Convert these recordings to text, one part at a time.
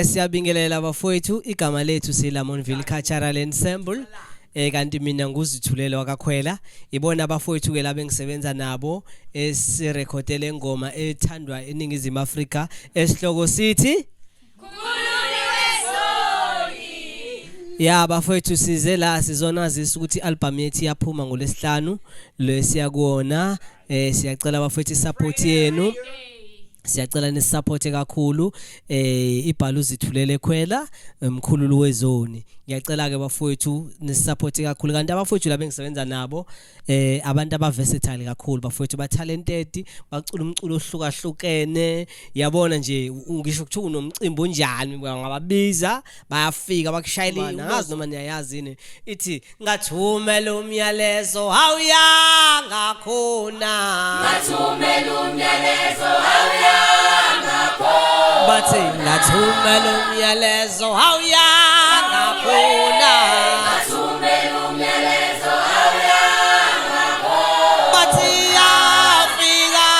Siyabingelela abafowethu igama lethu siLamonville Cultural Ensemble kanti mina nguzithulelo wakakhwela ibona abafowethu ke laba engisebenza nabo esirekhodele ingoma ethandwa eningizimu Afrika esihloko sithi ya bafowethu size la sizonazisa ukuthi album yethu yaphuma ngolesihlanu lo siyakuona siyacela abafowethu support yenu siyacela nisupporte kakhulu ibhalu zithulele khwela mkhululu wezoni ngiyacela ke bafowethu nisupporte kakhulu kanti abafowethu laba engisebenza nabo abantu abaversatile kakhulu bafowethu ba talented bacula umculo ohlukahlukene yabona nje ngisho ukuthi unomcimbi onjani ngababiza bayafika bakushayela ngazi noma niyayazi ini ithi ngathumela umyalezo awuyanga khona ngathumela umyalezo awuyanga bathi ngathumela umyalezo awuyanga khona ngathumela umyalezo awuyanga khona bathi yafika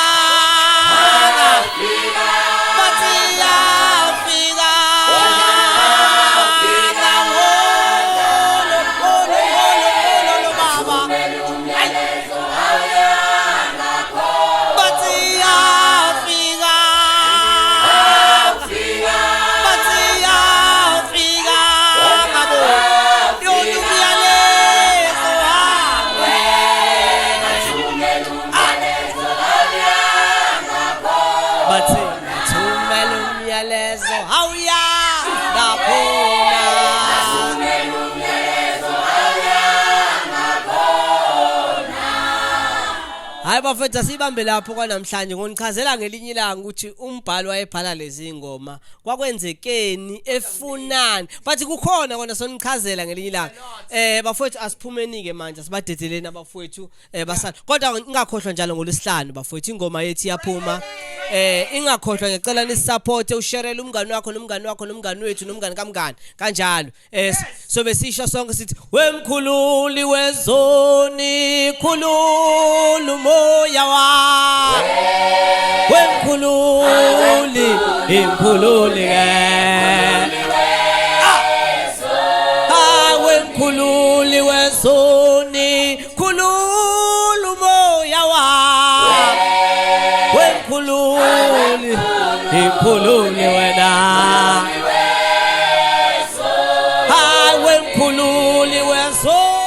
bathi yafika bafethu sibambe lapho kwanamhlanje ngonichazela ngelinye ilanga ukuthi umbhalo wayebhala lezi ngoma kwakwenzekeni efunani but kukhona kona sonichazela ngelinye ilanga bafethu asiphumeni ke manje sibadedeleni abafethu basala kodwa ingakhohlwa njalo ngolesihlanu bafethu ingoma yethu yaphuma ingakhohlwa ngicela nisupporte usharele umngani wakho nomngani wakho nomngani wethu nomngani kamngani kanjalo so besisho sonke sithi wemkhululi wezoni khululu moya wa wemkhululi imkhululi wemkhululi wezoni khululu moya wa wemkhululi imkhululi wena wemkhululi wezoni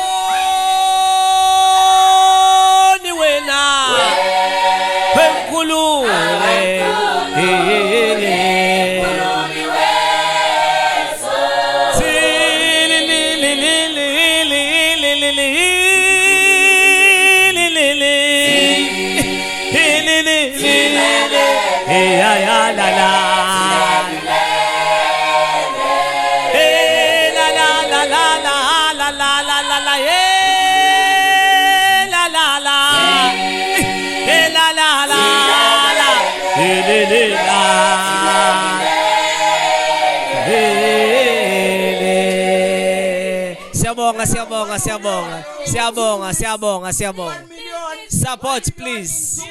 Siyabonga. Support please.